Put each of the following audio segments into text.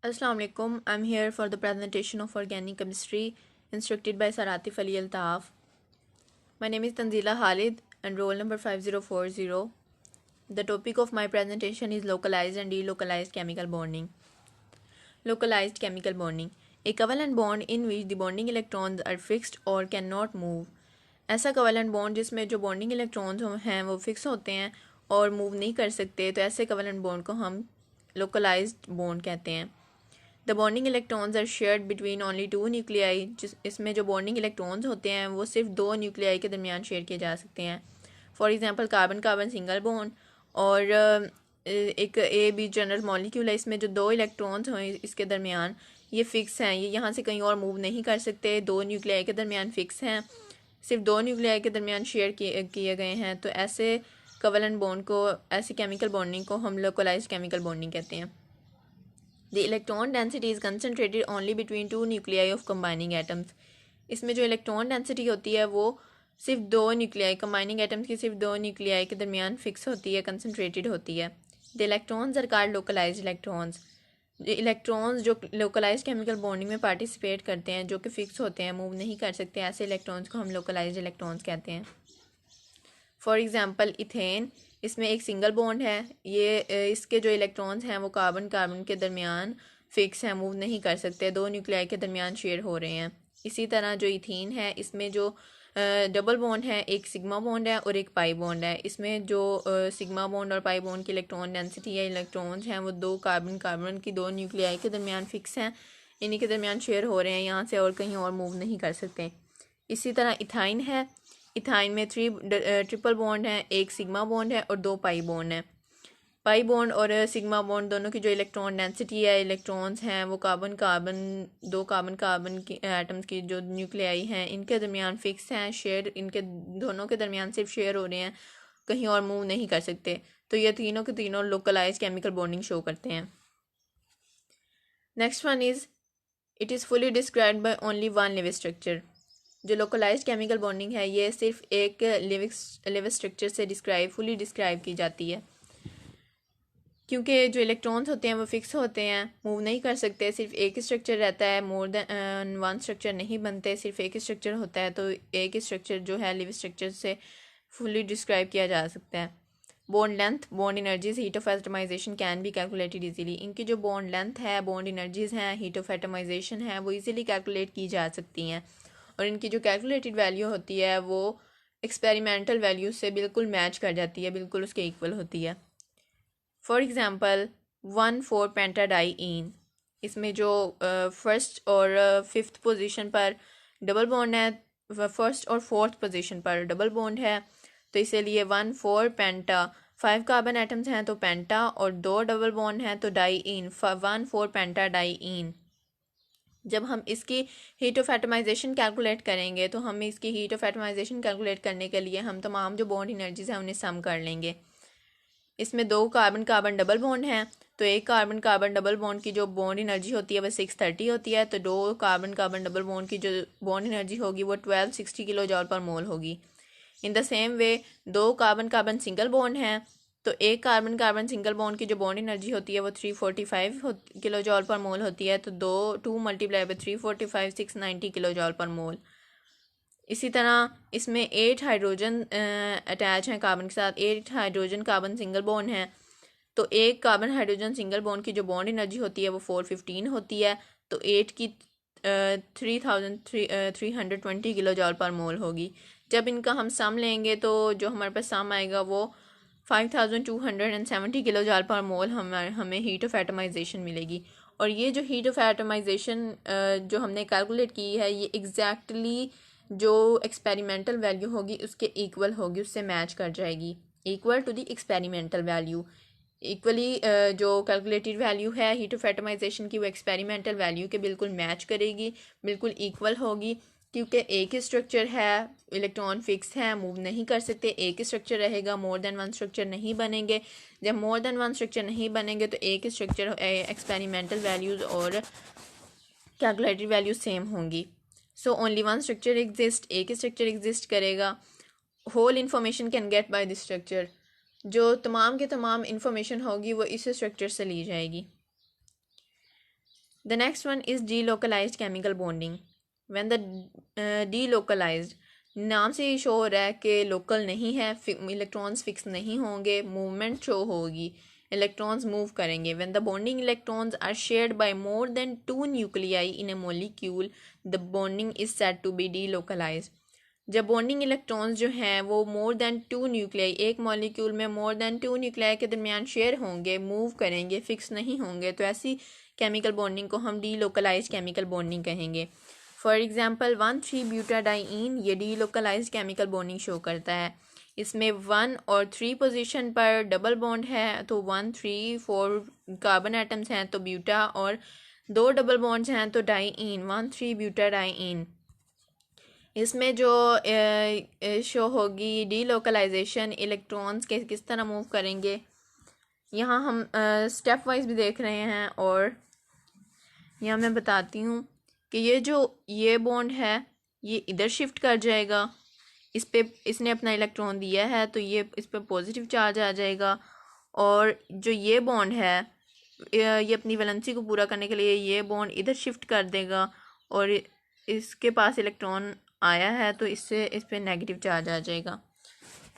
Assalamu alaikum. I'm here for the presentation of organic chemistry instructed by Sir Atif Ali Altaf. My name is Tanzila Khalid and roll number 5040. The topic of my presentation is localized and delocalized chemical bonding. Localized chemical bonding. A covalent bond in which the bonding electrons are fixed or cannot move. ऐसा covalent bond जिसमें जो bonding electrons हैं वो fix होते हैं और move नहीं कर सकते, तो ऐसे covalent bond को हम localized bond कहते हैं. The bonding electrons are shared between only two nuclei. इसमें जो बॉन्डिंग इलेक्ट्रॉन्स होते हैं वो सिर्फ दो न्यूक्लियाई के दरमियान शेयर किए जा सकते हैं. For example carbon carbon single bond और एक ए बी जनरल मॉलिक्यूल है. इसमें जो दो इलेक्ट्रॉन्स हैं इसके दरमियान ये फ़िक्स हैं, ये यहाँ से कहीं और मूव नहीं कर सकते. दो न्यूक्लियाई के दरमियान फ़िक्स हैं, सिर्फ दो न्यूक्लियाई के दरमियान शेयर किए गए हैं. तो ऐसे कोवेलेंट बॉन्ड को, ऐसी केमिकल बॉन्डिंग को हम लोकलाइज्ड केमिकल बॉन्डिंग कहते हैं. The electron density is concentrated only between two nuclei of combining atoms. इसमें जो इलेक्ट्रॉन डेंसिटी होती है वो सिर्फ दो न्यूक्लियाई, कंबाइनिंग एटम्स की सिर्फ दो न्यूक्लियाई के दरमियान फिक्स होती है, कंसनट्रेटेड होती है. The electrons are called localized electrons. Electrons जो लोकलाइज्ड केमिकल बॉन्डिंग में पार्टिसिपेट करते हैं, जो कि फिक्स होते हैं, मूव नहीं कर सकते, ऐसे इलेक्ट्रॉन्स को हम लोकलाइज्ड इलेक्ट्रॉन्स कहते हैं. फॉर एग्जांपल इथेन, इसमें एक सिंगल बॉन्ड है. ये इसके जो इलेक्ट्रॉन्स हैं वो कार्बन कार्बन के दरमियान फिक्स हैं, मूव नहीं कर सकते, दो न्यूक्लियाई के दरमियान शेयर हो रहे हैं. इसी तरह जो इथीन है, इसमें जो डबल बॉन्ड है, एक सिग्मा बॉन्ड है और एक पाई बॉन्ड है. इसमें जो सिग्मा बॉन्ड और पाई बॉन्ड की इलेक्ट्रॉन डेंसिटी है, इलेक्ट्रॉन्स हैं वो दो कार्बन कार्बन की दो न्यूक्लियाई के दरमियान फिक्स हैं, इन्हीं के दरमियान शेयर हो रहे हैं, यहाँ से और कहीं और मूव नहीं कर सकते. इसी तरह इथाइन है. इथाइन में ट्रिपल बॉन्ड है, एक सिग्मा बॉन्ड है और दो पाई बॉन्ड है. पाई बॉन्ड और सिग्मा बॉन्ड दोनों की जो इलेक्ट्रॉन डेंसिटी है, इलेक्ट्रॉन्स हैं वो कार्बन कार्बन की एटम्स की जो न्यूक्लियाई हैं इनके दरमियान फिक्स हैं, शेयर इनके दोनों के दरमियान सिर्फ शेयर हो रहे हैं, कहीं और मूव नहीं कर सकते. तो ये तीनों के तीनों लोकलाइज केमिकल बॉन्डिंग शो करते हैं. Next one is it is fully described by only one living structure. जो लोकलाइज्ड केमिकल बॉन्डिंग है ये सिर्फ एक लिविंग स्ट्रक्चर से फुली डिस्क्राइब की जाती है, क्योंकि जो इलेक्ट्रॉन्स होते हैं वो फिक्स होते हैं, मूव नहीं कर सकते, सिर्फ एक ही स्ट्रक्चर रहता है, मोर देन वन स्ट्रक्चर नहीं बनते, सिर्फ एक ही स्ट्रक्चर होता है. तो एक ही स्ट्रक्चर जो है लिविंग स्ट्रक्चर से फुली डिस्क्राइब किया जा सकता है. Bond length, bond energies, heat of atomization can be calculated easily. इनकी जो बॉन्ड लेंथ है, बॉन्ड एनर्जीज हैं, हीट ऑफ एटमाइजेशन है, वो इजीली कैलकुलेट की जा सकती हैं. और इनकी जो कैलकुलेटेड वैल्यू होती है वो एक्सपेरिमेंटल वैल्यू से बिल्कुल मैच कर जाती है, बिल्कुल उसके इक्वल होती है. फॉर एग्जांपल 1,4 पेंटाडाइईन, इसमें जो फर्स्ट और फिफ्थ पोजीशन पर डबल बॉन्ड है, फर्स्ट और फोर्थ पोजीशन पर डबल बॉन्ड है, तो इसीलिए 1,4 पेंटा. 5 कार्बन एटम्स हैं तो पेंटा, और दो डबल बॉन्ड हैं तो डाईईन, 1,4 पेंटाडाईईन. जब हम इसकी हीट ऑफ एटमाइजेशन कैलकुलेट करेंगे तो हम इसकी हीट ऑफ एटमाइजेशन कैलकुलेट करने के लिए हम तमाम जो बॉन्ड एनर्जीज हैं उन्हें सम कर लेंगे. इसमें दो कार्बन कार्बन डबल बॉन्ड हैं, तो एक कार्बन कार्बन डबल बॉन्ड की जो बॉन्ड एनर्जी होती है वह 630 होती है, तो दो कार्बन कार्बन डबल बॉन्ड की जो बॉन्ड एनर्जी होगी वो 1260 किलो जॉल पर मोल होगी. इन द सेम वे दो कार्बन कार्बन सिंगल बॉन्ड हैं, तो एक कार्बन कार्बन सिंगल बॉन्ड की जो बॉन्ड एनर्जी होती है वो 345 किलो जॉल पर मोल होती है, तो टू मल्टीप्लाई बाई 345 690 किलो जॉल पर मोल. इसी तरह इसमें 8 हाइड्रोजन अटैच हैं कार्बन के साथ, 8 हाइड्रोजन कार्बन सिंगल बॉन्ड हैं, तो एक कार्बन हाइड्रोजन सिंगल बॉन्ड की जो बॉन्ड एनर्जी होती है वो 415 होती है, तो 8 की 3320 किलो जॉल पर मोल होगी. जब इनका हम सम लेंगे तो जो हमारे पास सम आएगा वो 5270 किलो जॉल पर मोल हमें हीट ऑफ एटमाइजेशन मिलेगी. और ये जो हीट ऑफ एटमाइजेशन जो हमने कैलकुलेट की है ये एग्जैक्टली जो एक्सपेरिमेंटल वैल्यू होगी उसके इक्वल होगी, उससे मैच कर जाएगी, equal to the experimental value. Equally जो कैलकुलेटेड वैल्यू है हीट ऑफ एटमाइजेशन की वो एक्सपेरिमेंटल वैल्यू के बिल्कुल मैच करेगी, बिल्कुल इक्वल होगी, क्योंकि एक ही स्ट्रक्चर है, इलेक्ट्रॉन फिक्स है, मूव नहीं कर सकते, एक ही स्ट्रक्चर रहेगा, मोर देन वन स्ट्रक्चर नहीं बनेंगे. जब मोर देन वन स्ट्रक्चर नहीं बनेंगे तो एक ही स्ट्रक्चर, एक्सपेरिमेंटल वैल्यूज़ और कैलकुलेटेड वैल्यूज सेम होंगी. So only one structure exist, एक ही स्ट्रक्चर एग्जिस्ट करेगा. Whole information can get by this structure, जो तमाम के तमाम इन्फॉर्मेशन होगी वो इस स्ट्रक्चर से ली जाएगी. The next one is delocalized chemical bonding. When the delocalized, नाम से ही शो हो रहा है कि लोकल नहीं है, इलेक्ट्रॉन्स फिक्स नहीं होंगे, मूवमेंट शो होगी, इलेक्ट्रॉन्स मूव करेंगे. When the bonding electrons are shared by more than 2 nuclei in a molecule, the bonding is said to be delocalized. जब बॉन्डिंग इलेक्ट्रॉन्स जो हैं वो मोर देन 2 न्यूक्लियाई, एक molecule में मोर देन 2 न्यूक्लियाई के दरमियान share होंगे, मूव करेंगे, फिक्स नहीं होंगे, तो ऐसी केमिकल बॉन्डिंग को हम डीलोकलाइज केमिकल बॉन्डिंग कहेंगे. फॉर एग्जांपल 1,3-ब्यूटाडाइईन, ये डीलोकलाइज केमिकल बॉन्डिंग शो करता है. इसमें 1 और 3 पोजीशन पर डबल बॉन्ड है, तो 1, 3, 4 कार्बन एटम्स हैं तो ब्यूटा, और 2 डबल बॉन्ड्स हैं तो डाइईन, 1,3-ब्यूटाडाइईन. इसमें जो शो होगी डीलोकलाइजेशन, इलेक्ट्रॉन्स के किस तरह मूव करेंगे, यहाँ हम स्टेप वाइज भी देख रहे हैं. और यहाँ मैं बताती हूँ कि ये बॉन्ड है ये इधर शिफ्ट कर जाएगा, इस पे इसने अपना इलेक्ट्रॉन दिया है तो ये इस पर पॉजिटिव चार्ज आ जाएगा. और जो ये बॉन्ड है ये अपनी वैलेंसी को पूरा करने के लिए ये बॉन्ड इधर शिफ्ट कर देगा, और इसके पास इलेक्ट्रॉन आया है तो इससे इस पर नेगेटिव चार्ज आ जाएगा.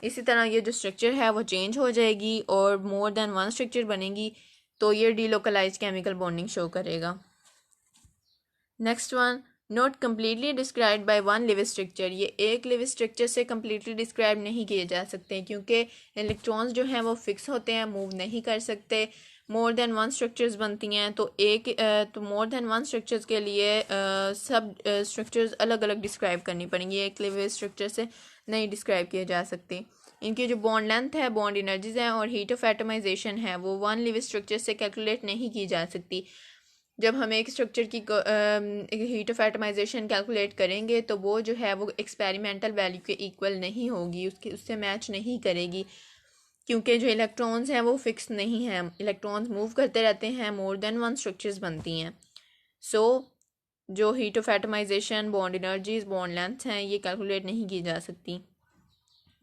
इसी तरह ये जो स्ट्रक्चर है वो चेंज हो जाएगी और मोर देन 1 स्ट्रक्चर बनेगी, तो ये डीलोकलाइज केमिकल बॉन्डिंग शो करेगा. Next one, not completely described by one live structure. ये एक लिव स्ट्रक्चर से कम्प्लीटली डिस्क्राइब नहीं किए जा सकते क्योंकि इलेक्ट्रॉन्स जो हैं वो फिक्स होते हैं, मूव नहीं कर सकते. मोर देन 1 स्ट्रक्चर्स बनती हैं तो मोर देन 1 स्ट्रक्चर्स के लिए सब स्ट्रक्चर्स अलग अलग डिस्क्राइब करनी पड़ेंगी, एक लिव स्ट्रक्चर से नहीं डिस्क्राइब किए जा सकते. इनकी जो बॉन्ड लेंथ है, बॉन्ड एनर्जीज हैं और हीट ऑफ एटमाइजेशन है वो 1 लिव स्ट्रक्चर से कैलकुलेट नहीं की जा सकती. जब हम एक स्ट्रक्चर की हीट ऑफ एटमाइजेशन कैलकुलेट करेंगे तो वो जो है वो एक्सपेरिमेंटल वैल्यू के इक्वल नहीं होगी, उससे मैच नहीं करेगी, क्योंकि जो इलेक्ट्रॉन्स हैं वो फिक्स नहीं हैं, इलेक्ट्रॉन्स मूव करते रहते हैं, मोर देन 1 स्ट्रक्चर्स बनती हैं. सो जो heat of atomization, bond energies, bond length हैं ये कैलकुलेट नहीं की जा सकती.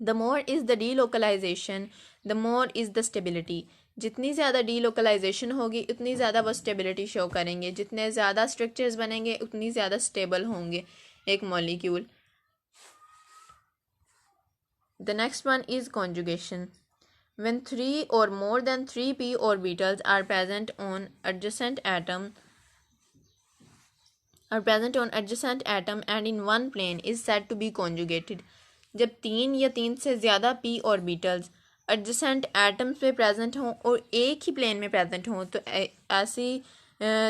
The more is the delocalization the more is the stability. जितनी ज़्यादा डीलोकलाइजेशन होगी उतनी ज़्यादा वो स्टेबिलिटी शो करेंगे, जितने ज़्यादा स्ट्रक्चर्स बनेंगे उतनी ज़्यादा स्टेबल होंगे एक molecule. The next one is conjugation. When 3 or more than 3p orbitals are present on adjacent atom and in one plane is said to be conjugated. जब 3 या 3 से ज़्यादा p ऑर्बिटल्स एडजेसेंट एटम्स पे present हों और एक ही plane में present हों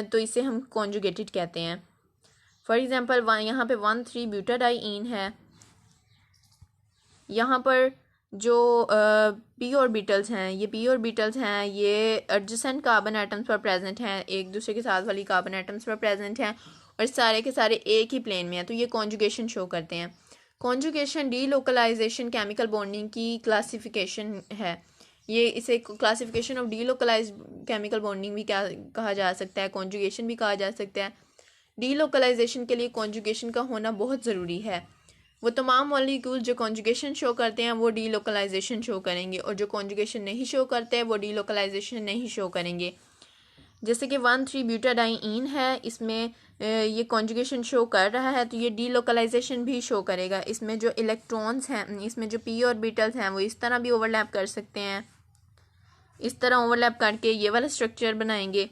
तो इसे हम कॉन्जुगेटेड कहते हैं. फॉर एग्जांपल यहाँ पे 1,3-ब्यूटाडाइईन है, यहाँ पर जो p ऑर्बिटल्स हैं ये एडजेसेंट कार्बन एटम्स पर प्रेजेंट हैं, एक दूसरे के साथ वाली कार्बन एटम्स पर प्रेजेंट हैं और सारे के सारे एक ही प्लेन में हैं, तो ये कॉन्जुगेशन शो करते हैं. कॉन्जुगेशन डीलोकलाइजेशन केमिकल बॉन्डिंग की क्लासिफिकेशन है. ये इसे classification of delocalize chemical bonding भी क्या कहा जा सकता है, कॉन्जुगेशन भी कहा जा सकता है. डीलोकलाइजेशन के लिए कॉन्जुगेशन का होना बहुत ज़रूरी है. वो तमाम मॉलिक्यूल जो कॉन्जुगेशन शो करते हैं वो डीलोकलाइजेशन शो करेंगे, और जो कॉन्जुगेशन नहीं शो करते हैं वो डीलोकलाइजेशन नहीं शो करेंगे. जैसे कि 1,3-ब्यूटाडाइईन है, इसमें ये कॉन्जुगेशन शो कर रहा है तो ये डीलोकलाइजेशन भी शो करेगा. इसमें जो इलेक्ट्रॉन्स हैं, इसमें जो p ऑर्बिटल्स हैं वो इस तरह भी ओवरलैप कर सकते हैं, इस तरह ओवरलैप करके ये वाला स्ट्रक्चर बनाएंगे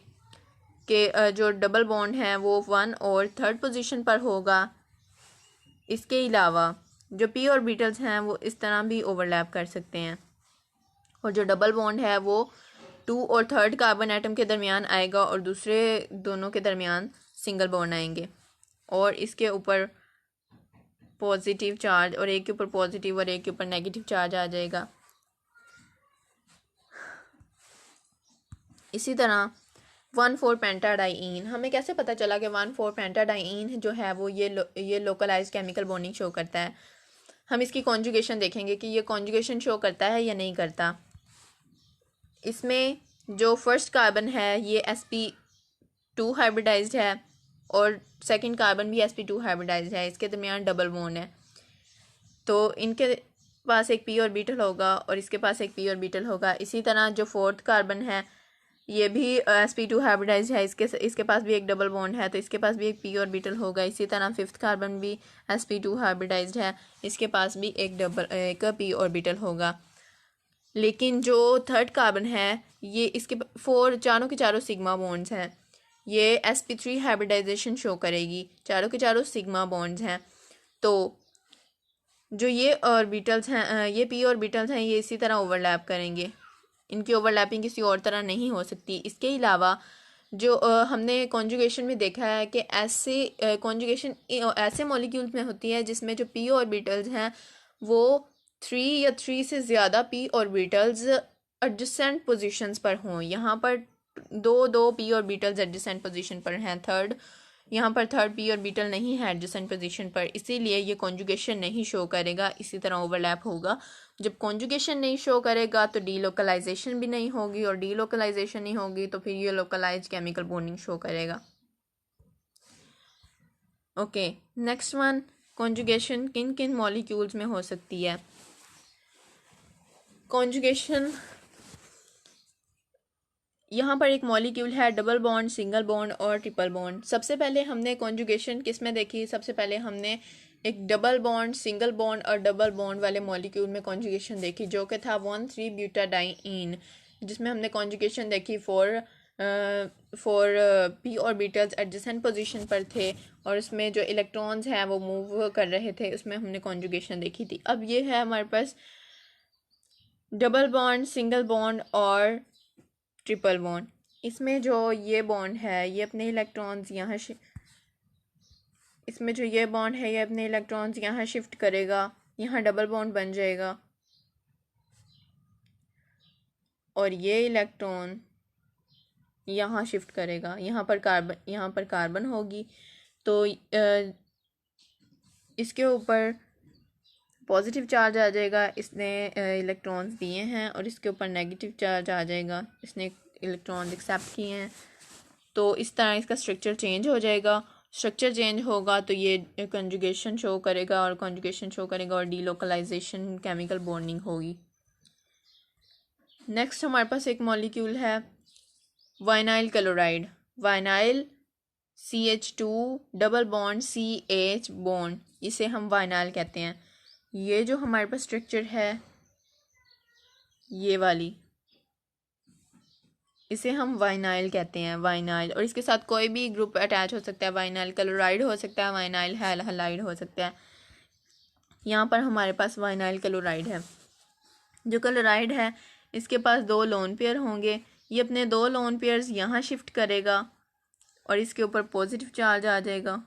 कि जो डबल बॉन्ड है वो 1 और 3rd पोजीशन पर होगा. इसके अलावा जो p ऑर्बिटल्स हैं वो इस तरह भी ओवरलैप कर सकते हैं, और जो डबल बॉन्ड है वो 2 और 3rd कार्बन एटम के दरमियान आएगा और दूसरे दोनों के दरमियान सिंगल बॉन्ड आएंगे, और इसके ऊपर पॉजिटिव चार्ज और एक के ऊपर पॉजिटिव और एक के ऊपर नेगेटिव चार्ज आ जाएगा. इसी तरह 1,4-पेंटाडाइईन, हमें कैसे पता चला कि 1,4-पेंटाडाइईन जो है वो ये लोकलाइज केमिकल बॉन्डिंग शो करता है. हम इसकी कॉन्जुगेशन देखेंगे कि ये कॉन्जुगेशन शो करता है या नहीं करता. इसमें जो फर्स्ट कार्बन है ये sp2 हाइब्रिडाइज्ड है और सेकंड कार्बन भी sp2 हाइब्रिडाइज्ड है, इसके दरमियान डबल बॉन्ड है, तो इनके पास एक p ऑर्बिटल होगा और इसके पास एक p ऑर्बिटल होगा. इसी तरह जो 4th कार्बन है ये भी sp2 हाइब्रिडाइज्ड है, इसके पास भी एक डबल बॉन्ड है, तो इसके पास भी एक p ऑर्बिटल होगा। इसी तरह फिफ्थ कार्बन भी sp2 हाइब्रिडाइज्ड है, इसके पास भी एक p ऑर्बिटल होगा। लेकिन जो थर्ड कार्बन है ये इसके चारों के चारों सिग्मा बॉन्ड्स हैं। ये sp3 हाइब्रिडाइजेशन शो करेगी, चारों के चारों सिग्मा बॉन्ड्स हैं। तो जो ये ऑर्बिटल्स हैं, ये p ऑर्बिटल्स हैं, ये इसी तरह ओवरलैप करेंगे। इनकी ओवरलैपिंग किसी और तरह नहीं हो सकती। इसके अलावा जो हमने कॉन्जुगेशन में देखा है कि ऐसे कॉन्जुगेशन ऐसे मॉलिक्यूल्स में होती है जिसमें जो p ऑर्बिटल्स हैं वो 3 या 3 से ज़्यादा p ऑर्बिटल्स एडजेसेंट पोजीशंस पर हों। यहाँ पर दो p ऑर्बिटल्स एडजेसेंट पोजीशन पर हैं, यहाँ पर थर्ड p ऑर्बिटल नहीं है एडजेसेंट पोजीशन पर, इसीलिए ये कॉन्जुगेशन नहीं शो करेगा, इसी तरह ओवरलैप होगा। जब कॉन्जुगेशन नहीं शो करेगा तो डीलोकलाइजेशन भी नहीं होगी, और डीलोकलाइजेशन नहीं होगी तो फिर ये लोकलाइज केमिकल बॉन्डिंग शो करेगा। ओके, नेक्स्ट वन, कॉन्जुगेशन किन किन मॉलिक्यूल्स में हो सकती है। कॉन्जुगेशन, यहाँ पर एक मॉलिक्यूल है डबल बॉन्ड, सिंगल बॉन्ड और ट्रिपल बॉन्ड। सबसे पहले हमने कॉन्जुगेशन किस में देखी, सबसे पहले हमने एक डबल बॉन्ड, सिंगल बॉन्ड और डबल बॉन्ड वाले मॉलिक्यूल में कॉन्जुगेशन देखी, जो कि था 1,3-ब्यूटाडाइईन, जिसमें हमने कॉन्जुगेशन देखी for p orbitals adjacent position पर थे और उसमें जो इलेक्ट्रॉन्स हैं वो मूव कर रहे थे, उसमें हमने कॉन्जुगेशन देखी थी। अब ये है हमारे पास डबल बॉन्ड, सिंगल बॉन्ड और ट्रिपल बॉन्ड। इसमें जो ये बॉन्ड है ये अपने इलेक्ट्रॉन्स यहाँ इसमें जो ये बॉन्ड है ये अपने इलेक्ट्रॉन्स यहाँ शिफ्ट करेगा, यहाँ डबल बॉन्ड बन जाएगा और ये इलेक्ट्रॉन यहाँ शिफ्ट करेगा, यहाँ पर कार्बन होगी, तो इसके ऊपर पॉजिटिव चार्ज आ जाएगा, इसने इलेक्ट्रॉन्स दिए हैं, और इसके ऊपर नेगेटिव चार्ज आ जाएगा, इसने इलेक्ट्रॉन्स एक्सेप्ट किए हैं। तो इस तरह इसका स्ट्रक्चर चेंज हो जाएगा। स्ट्रक्चर चेंज होगा तो ये कंजुगेशन शो करेगा, और कंजुगेशन शो करेगा और डीलोकलाइजेशन केमिकल बॉन्डिंग होगी। नेक्स्ट हमारे पास एक मॉलिक्यूल है वाइनाइल chloride. वाइनाइल CH2 double bond CH bond, इसे हम वाइनाइल कहते हैं। ये जो हमारे पास स्ट्रक्चर है ये वाली, इसे हम वाइनाइल कहते हैं, वाइनाइल। और इसके साथ कोई भी ग्रुप अटैच हो सकता है, वाइनाइल क्लोराइड हो सकता है, वाइनाइल हैलाइड हो सकता है। यहाँ पर हमारे पास वाइनाइल क्लोराइड है। जो क्लोराइड है इसके पास 2 लोन पेयर होंगे, ये अपने 2 लोन पेयर्स यहाँ शिफ्ट करेगा और इसके ऊपर पॉजिटिव चार्ज आ जाएगा,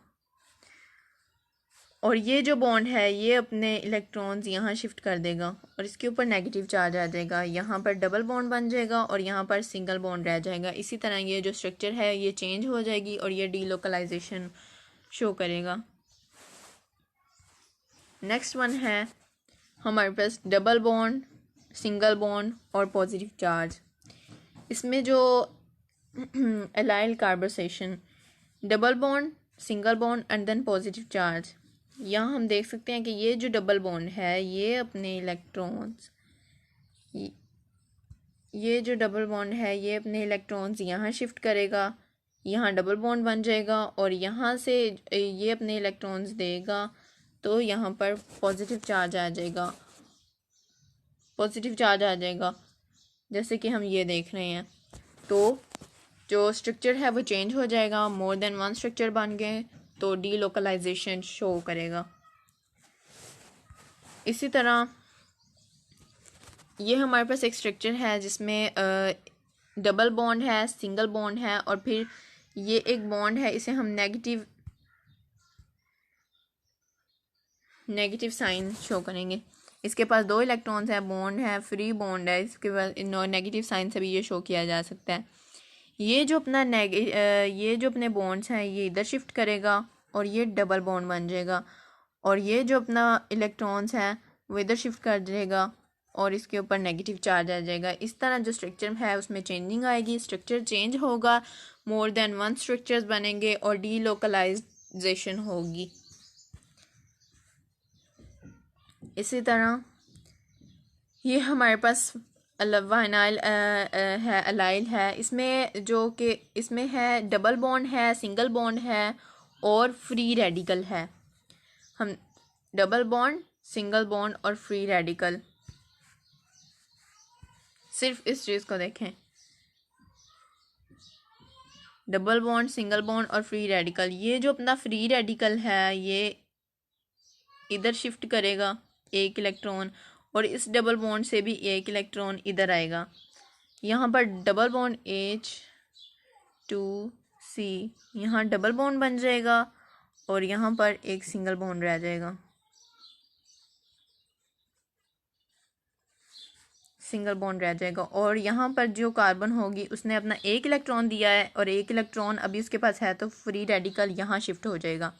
और ये जो बॉन्ड है ये अपने इलेक्ट्रॉन्स यहाँ शिफ्ट कर देगा और इसके ऊपर नेगेटिव चार्ज आ जाएगा, यहाँ पर डबल बॉन्ड बन जाएगा और यहाँ पर सिंगल बॉन्ड रह जाएगा। इसी तरह ये जो स्ट्रक्चर है ये चेंज हो जाएगी और ये डीलोकलाइजेशन शो करेगा। नेक्स्ट वन है हमारे पास डबल बॉन्ड, सिंगल बॉन्ड और पॉजिटिव चार्ज। इसमें जो allyl carbonation, double bond, single bond and then positive charge. यहाँ हम देख सकते हैं कि ये जो डबल बॉन्ड है ये अपने इलेक्ट्रॉन्स, ये जो डबल बॉन्ड है ये अपने इलेक्ट्रॉन्स यहाँ शिफ्ट करेगा, यहाँ डबल बॉन्ड बन जाएगा और यहाँ से ये अपने इलेक्ट्रॉन्स देगा, तो यहाँ पर पॉजिटिव चार्ज आ जाएगा, पॉजिटिव चार्ज आ जाएगा जैसे कि हम ये देख रहे हैं। तो जो स्ट्रक्चर है वो चेंज हो जाएगा, मोर देन वन स्ट्रक्चर बन गए तो डीलोकलाइजेशन शो करेगा। इसी तरह ये हमारे पास एक स्ट्रक्चर है जिसमें डबल बॉन्ड है, सिंगल बॉन्ड है और फिर ये एक बॉन्ड है, इसे हम नेगेटिव साइन शो करेंगे। इसके पास 2 इलेक्ट्रॉन्स हैं, बॉन्ड है, फ्री बॉन्ड है, इसके बाद नेगेटिव साइन से भी ये शो किया जा सकता है। ये जो अपने बॉन्ड्स हैं ये इधर शिफ्ट करेगा और ये डबल बॉन्ड बन जाएगा, और ये जो अपना इलेक्ट्रॉन्स हैं वो इधर शिफ्ट कर जाएगा और इसके ऊपर नेगेटिव चार्ज आ जाएगा। इस तरह जो स्ट्रक्चर है उसमें चेंजिंग आएगी, स्ट्रक्चर चेंज होगा, मोर देन वन स्ट्रक्चर्स बनेंगे और डीलोकलाइजेशन होगी। इसी तरह ये हमारे पास वाइनाइल है, अलाइल है। इसमें जो कि इसमें है डबल बॉन्ड है, सिंगल बॉन्ड है और फ्री रेडिकल है। हम डबल बॉन्ड, सिंगल बॉन्ड और फ्री रेडिकल, सिर्फ इस चीज़ को देखें, डबल बॉन्ड, सिंगल बॉन्ड और फ्री रेडिकल। ये जो अपना फ्री रेडिकल है ये इधर शिफ्ट करेगा एक इलेक्ट्रॉन, और इस डबल बॉन्ड से भी एक इलेक्ट्रॉन इधर आएगा। यहाँ पर डबल बॉन्ड H2C, यहाँ डबल बॉन्ड बन जाएगा और यहाँ पर एक सिंगल बॉन्ड रह जाएगा, सिंगल बॉन्ड रह जाएगा। और यहाँ पर जो कार्बन होगी उसने अपना एक इलेक्ट्रॉन दिया है और एक इलेक्ट्रॉन अभी उसके पास है, तो फ्री रेडिकल यहाँ शिफ्ट हो जाएगा।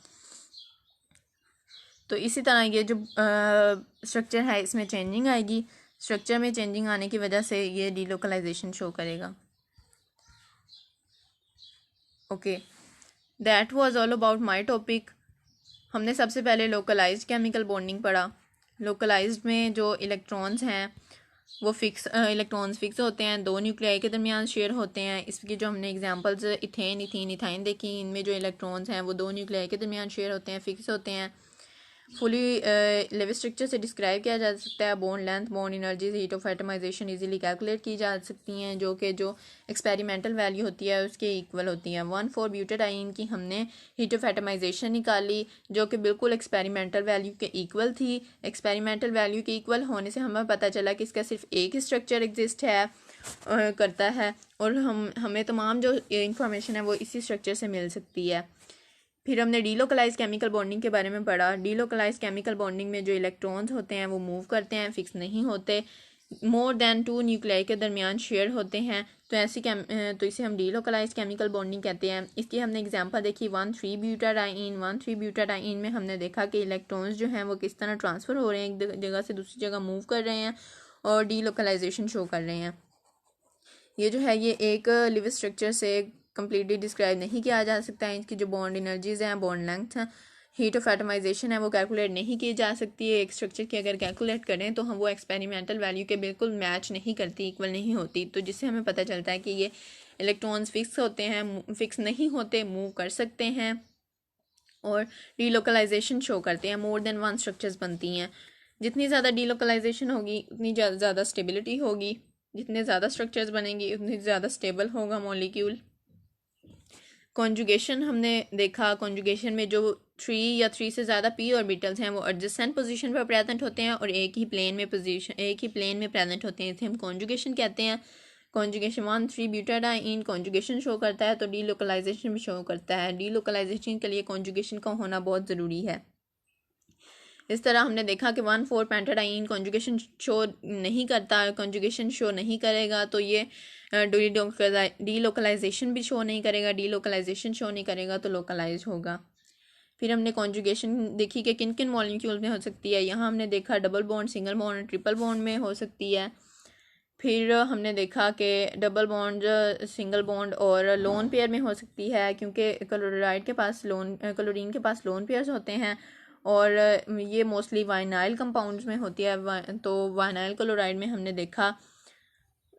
तो इसी तरह ये जो स्ट्रक्चर है इसमें चेंजिंग आएगी। स्ट्रक्चर में चेंजिंग आने की वजह से ये डीलोकलाइजेशन शो करेगा। Okay, that was all about my topic. हमने सबसे पहले लोकलाइज्ड केमिकल बॉन्डिंग पढ़ा। लोकलाइज्ड में जो इलेक्ट्रॉन्स हैं वो इलेक्ट्रॉन्स फिक्स होते हैं, दो न्यूक्लियाई के दरमियान शेयर होते हैं। इसकी जो हमने एग्जांपल्स इथेन, इथीन, इथाइन देखी, इनमें जो इलेक्ट्रॉन्स हैं वो दो न्यूक्लियाई के दरमियान शेयर होते हैं, फिक्स होते हैं। फुली लेवल स्ट्रक्चर से डिस्क्राइब किया जा सकता है। Bond length, bond energies, heat of atomization easily calculate की जा सकती हैं, जो कि जो एक्सपेरिमेंटल वैल्यू होती है उसके इक्वल होती है। 1,4-ब्यूटाडाइन की हमने हीट ऑफ एटमाइजेशन निकाली जो कि बिल्कुल एक्सपेरिमेंटल वैल्यू के इक्वल थी। एक्सपेरिमेंटल वैल्यू के इक्वल होने से हमें पता चला कि इसका सिर्फ एक ही स्ट्रक्चर एग्जिस्ट है करता है, और हमें तमाम जो इंफॉर्मेशन है वो इसी स्ट्रक्चर से मिल सकती है। फिर हमने डीलोकलाइज केमिकल बॉन्डिंग के बारे में पढ़ा। डीलोकलाइज केमिकल बॉन्डिंग में जो इलेक्ट्रॉन्स होते हैं वो मूव करते हैं, फिक्स नहीं होते, मोर देन 2 न्यूक्लियाई के दरमियान शेयर होते हैं, तो इसे हम डीलोकलाइज केमिकल बॉन्डिंग कहते हैं। इसकी हमने एग्जांपल देखी 1,3-ब्यूटाडाइन। 1,3-ब्यूटाडाइन में हमने देखा कि इलेक्ट्रॉन्स जो हैं वो किस तरह ट्रांसफ़र हो रहे हैं, एक जगह से दूसरी जगह मूव कर रहे हैं और डीलोकलाइजेशन शो कर रहे हैं। ये जो है ये एक लिव स्ट्रक्चर से कम्प्लीटली डिस्क्राइब नहीं किया जा सकता है। इसकी जो बॉन्ड एनर्जीज हैं, बॉन्ड लेंथ है, हीट ऑफ एटमाइजेशन है, वो कैलकुलेट नहीं की जा सकती है। एक स्ट्रक्चर की अगर कैलकुलेट करें तो हम वो एक्सपेरिमेंटल वैल्यू के बिल्कुल मैच नहीं करती, इक्वल नहीं होती, तो जिससे हमें पता चलता है कि ये इलेक्ट्रॉन्स फिक्स होते हैं, फिक्स नहीं होते, मूव कर सकते हैं और डीलोकलाइजेशन शो करते हैं। मोर देन वन स्ट्रक्चर्स बनती हैं। जितनी ज़्यादा डीलोकलाइजेशन होगी उतनी ज़्यादा स्टेबिलिटी होगी, जितने ज़्यादा स्ट्रक्चर्स बनेंगी उतनी ज़्यादा स्टेबल होगा मॉलिक्यूल। कॉन्जुगेशन हमने देखा। कॉन्जुगेशन में जो 3 या 3 से ज़्यादा पी ऑर्बिटल्स हैं वो एडजेसेंट पोजीशन पर प्रेजेंट होते हैं और एक ही प्लेन में प्रेजेंट होते हैं, इसे हम कॉन्जुगेशन कहते हैं। कॉन्जुगेशन 1,3-ब्यूटाडाइन कॉन्जुगेशन शो करता है तो डीलोकलाइजेशन भी शो करता है। डीलोकलाइजेशन के लिए कॉन्जुगेशन का होना बहुत ज़रूरी है। इस तरह हमने देखा कि 1,4-पेंटाडाइन कॉन्जुगेशन शो नहीं करता, कॉन्जुगेशन शो नहीं करेगा तो ये डीलोकलाइजेशन भी शो नहीं करेगा, डीलोकलाइजेशन शो नहीं करेगा तो लोकलाइज होगा। फिर हमने कॉन्जुगेशन देखी कि किन किन मॉलिक्यूल में हो सकती है। यहाँ हमने देखा double bond, single bond, triple bond में हो सकती है। फिर हमने देखा कि डबल बॉन्ड, सिंगल बॉन्ड और लोन पेयर में हो सकती है, क्योंकि क्लोरीन के पास लोन पेयर्स होते हैं और ये मोस्टली वाइनाइल कंपाउंड्स में होती है, तो वाइनाइल क्लोराइड में हमने देखा।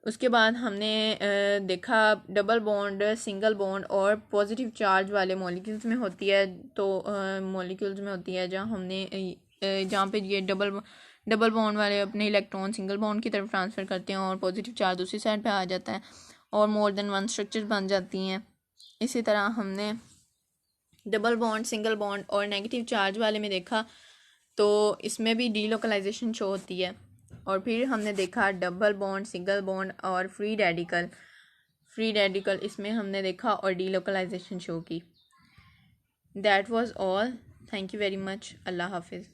उसके बाद हमने देखा डबल बॉन्ड, सिंगल बॉन्ड और पॉजिटिव चार्ज वाले मॉलिक्यूल्स में होती है, तो मॉलिक्यूल्स में होती है जहाँ पे ये डबल बॉन्ड वाले अपने इलेक्ट्रॉन सिंगल बॉन्ड की तरफ ट्रांसफ़र करते हैं और पॉजिटिव चार्ज दूसरी साइड पे आ जाता है और मोर देन वन स्ट्रक्चर बन जाती हैं। इसी तरह हमने डबल बॉन्ड, सिंगल बॉन्ड और नेगेटिव चार्ज वाले में देखा, तो इसमें भी डीलोकलाइजेशन शो होती है। और फिर हमने देखा डबल बॉन्ड, सिंगल बॉन्ड और फ्री रेडिकल इसमें हमने देखा और डीलोकलाइजेशन शो की। That was all. Thank you very much. अल्लाह हाफिज़।